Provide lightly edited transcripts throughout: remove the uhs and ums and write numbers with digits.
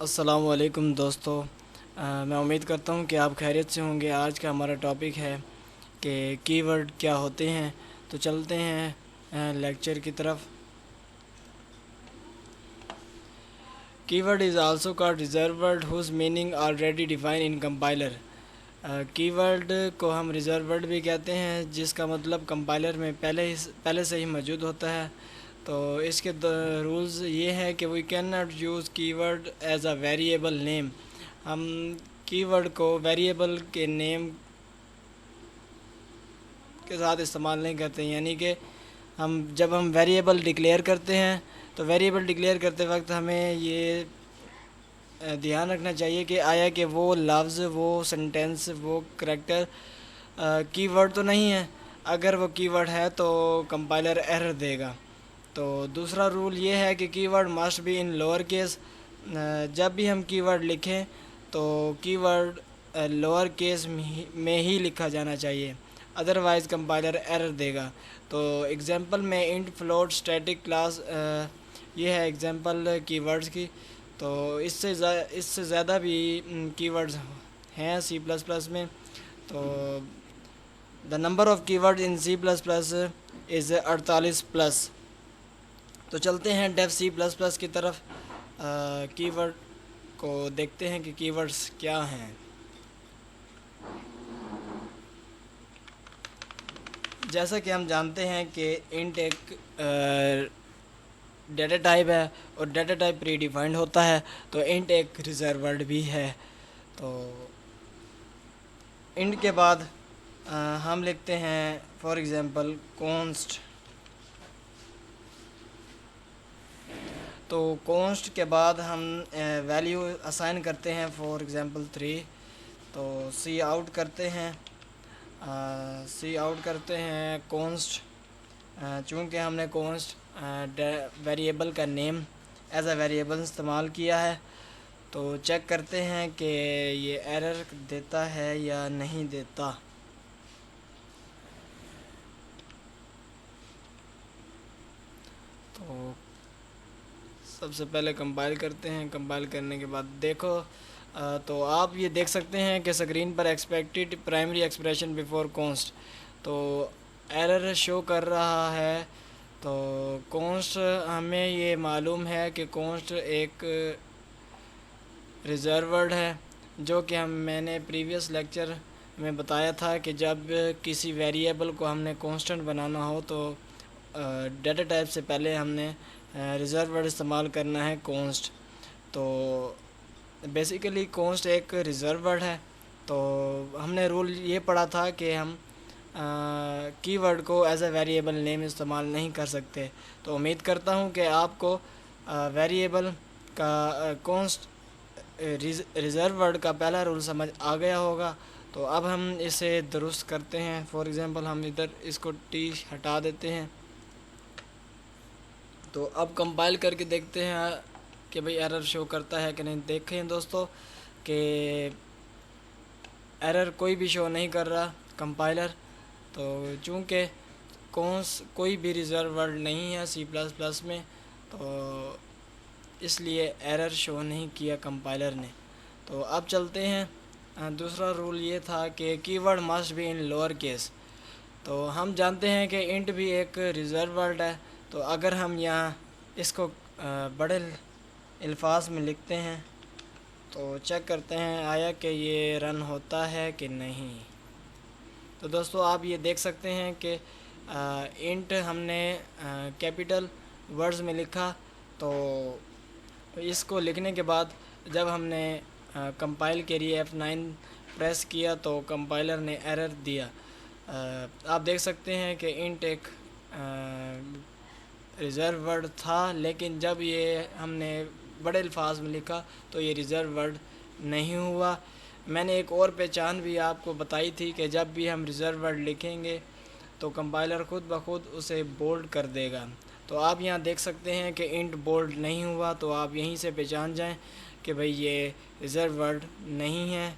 السلام علیکم دوستو، میں امید کرتا ہوں کہ آپ خیریت سے ہوں گے۔ آج کا ہمارا ٹاپک ہے کہ کی ورڈ کیا ہوتے ہیں۔ تو چلتے ہیں لیکچر کی طرف۔ Keyword is also called reserve word whose meaning already define in compiler. Keyword کو ہم ریزرو ورڈ بھی کہتے ہیں، جس کا مطلب کمپائلر میں پہلے سے ہی موجود ہوتا ہے۔ تو اس کے رولز یہ ہے کہ وی کین ناٹ یوز کی word as a variable name. ہم کی ورڈ کو ویریبل کے نیم کے ساتھ استعمال نہیں کرتے، یعنی کہ جب ہم ویریبل ڈکلیئر کرتے ہیں تو ویریبل ڈکلیئر کرتے وقت ہمیں یہ دھیان رکھنا چاہیے کہ آیا کہ وہ لفظ، وہ سنٹینس، وہ کریکٹر کی ورڈ تو نہیں ہے۔ اگر وہ کی ورڈ ہے تو کمپائلر ایرر دے گا۔ تو دوسرا رول یہ ہے کہ keyword must be in lower case. جب بھی ہم کی ورڈ لکھیں تو کی ورڈ لوور کیس میں ہی لکھا جانا چاہیے، ادروائز کمپائلر ایرر دے گا۔ تو ایگزامپل میں انٹ، فلوٹ، اسٹیٹک، کلاس، یہ ہے ایگزامپل کی ورڈز کی۔ تو اس سے زیادہ بھی کی ورڈز ہیں سی پلس پلس میں۔ تو the number of keyword in C plus plus is 48+۔ تو چلتے ہیں ڈیف سی پلس پلس کی طرف، کی ورڈ کو دیکھتے ہیں کہ کی ورڈز کیا ہیں۔ جیسا کہ ہم جانتے ہیں کہ انٹ ایک ڈیٹا ٹائپ ہے اور ڈیٹا ٹائپ پری ڈیفائنڈ ہوتا ہے، تو انٹ ایک ریزرو ورڈ بھی ہے۔ تو انٹ کے بعد ہم لکھتے ہیں فار ایگزامپل کونسٹ۔ تو کونسٹ کے بعد ہم ویلیو اسائن کرتے ہیں فار ایگزامپل 3۔ تو سی آؤٹ کرتے ہیں کونسٹ، چونکہ ہم نے کونسٹ ویریبل کا نیم ایز اے ویریبل استعمال کیا ہے۔ تو چیک کرتے ہیں کہ یہ ایرر دیتا ہے یا نہیں دیتا۔ تو سب سے پہلے کمپائل کرتے ہیں۔ کمپائل کرنے کے بعد دیکھو تو آپ یہ دیکھ سکتے ہیں کہ اسکرین پر ایکسپیکٹڈ پرائمری ایکسپریشن بیفور کونسٹ، تو ایرر شو کر رہا ہے۔ تو کونسٹ ہمیں یہ معلوم ہے کہ کونسٹ ایک ریزرو ورڈ ہے، جو کہ میں نے پریویس لیکچر میں بتایا تھا کہ جب کسی ویریبل کو ہم نے کانسٹنٹ بنانا ہو تو ڈیٹا ٹائپ سے پہلے ہم نے ریزرو ورڈ استعمال کرنا ہے کونسٹ۔ تو بیسیکلی کونسٹ ایک ریزرو ورڈ ہے۔ تو ہم نے رول یہ پڑھا تھا کہ ہم کی ورڈ کو ایز اے ویریبل نیم استعمال نہیں کر سکتے۔ تو امید کرتا ہوں کہ آپ کو ویریبل کا کونسٹ ریزرو ورڈ کا پہلا رول سمجھ آ گیا ہوگا۔ تو اب ہم اسے درست کرتے ہیں۔ فار ایگزامپل ہم ادھر اس کو ٹی ہٹا دیتے ہیں۔ تو اب کمپائل کر کے دیکھتے ہیں کہ بھئی ایرر شو کرتا ہے کہ نہیں۔ دیکھیں دوستو کہ ایرر کوئی بھی شو نہیں کر رہا کمپائلر۔ تو چونکہ کوئی بھی ریزرو ورڈ نہیں ہے سی پلس پلس میں، تو اس لیے ایرر شو نہیں کیا کمپائلر نے۔ تو اب چلتے ہیں، دوسرا رول یہ تھا کہ keyword must be in lower case. تو ہم جانتے ہیں کہ انٹ بھی ایک ریزرو ورڈ ہے۔ تو اگر ہم یہاں اس کو بڑے الفاظ میں لکھتے ہیں تو چیک کرتے ہیں آیا کہ یہ رن ہوتا ہے کہ نہیں۔ تو دوستو آپ یہ دیکھ سکتے ہیں کہ انٹ ہم نے کیپٹل ورڈز میں لکھا۔ تو اس کو لکھنے کے بعد جب ہم نے کمپائل کے لیے F9 پریس کیا تو کمپائلر نے ایرر دیا۔ آپ دیکھ سکتے ہیں کہ انٹ ایک ریزرو ورڈ تھا، لیکن جب یہ ہم نے بڑے الفاظ میں لکھا تو یہ ریزرو ورڈ نہیں ہوا۔ میں نے ایک اور پہچان بھی آپ کو بتائی تھی کہ جب بھی ہم ریزرو ورڈ لکھیں گے تو کمپائلر خود بخود اسے بولڈ کر دے گا۔ تو آپ یہاں دیکھ سکتے ہیں کہ انٹ بولڈ نہیں ہوا، تو آپ یہیں سے پہچان جائیں کہ بھئی یہ ریزرو ورڈ نہیں ہے،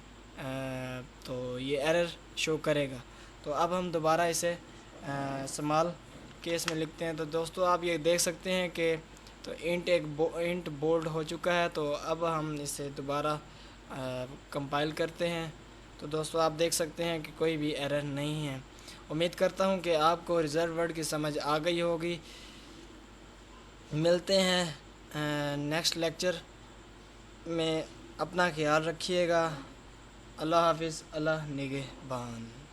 تو یہ ایرر شو کرے گا۔ تو اب ہم دوبارہ اسے اسمال کیس میں لکھتے ہیں۔ تو دوستو آپ یہ دیکھ سکتے ہیں کہ تو انٹ بولڈ ہو چکا ہے، تو اب ہم اسے دوبارہ کمپائل کرتے ہیں۔ تو دوستو آپ دیکھ سکتے ہیں کہ کوئی بھی ایرر نہیں ہے۔ امید کرتا ہوں کہ آپ کو ریزرو ورڈ کی سمجھ آ گئی ہوگی۔ ملتے ہیں نیکسٹ لیکچر میں، اپنا خیال رکھیے گا۔ اللہ حافظ، اللہ نگہبان۔